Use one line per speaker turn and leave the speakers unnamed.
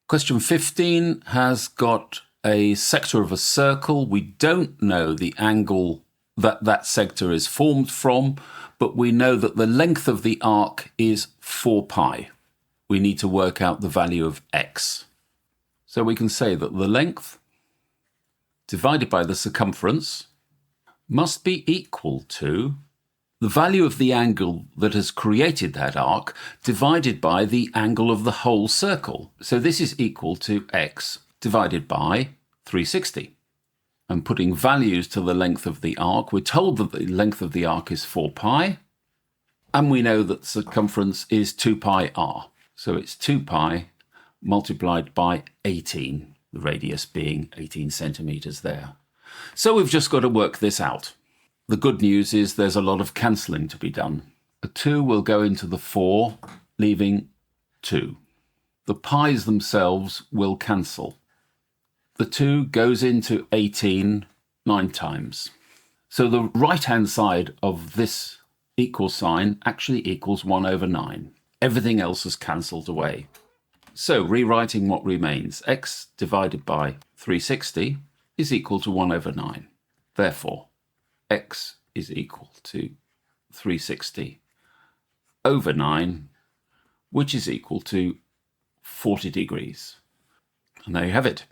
Question 15 has got a sector of a circle. We don't know the angle that that sector is formed from, but we know that the length of the arc is 4 pi. We need to work out the value of x. So we can say that the length divided by the circumference must be equal to the value of the angle that has created that arc divided by the angle of the whole circle. So this is equal to x divided by 360. And putting values to the length of the arc, we're told that the length of the arc is 4 pi, and we know that circumference is 2 pi r. So it's 2 pi multiplied by 18, the radius being 18 centimetres there. So we've just got to work this out. The good news is there's a lot of cancelling to be done. A 2 will go into the 4, leaving 2. The pi's themselves will cancel. The 2 goes into 18 9 times. So the right-hand side of this equal sign actually equals 1 over 9. Everything else is cancelled away. So rewriting what remains, x divided by 360 is equal to 1 over 9. Therefore, x is equal to 360 over 9, which is equal to 40 degrees. And there you have it.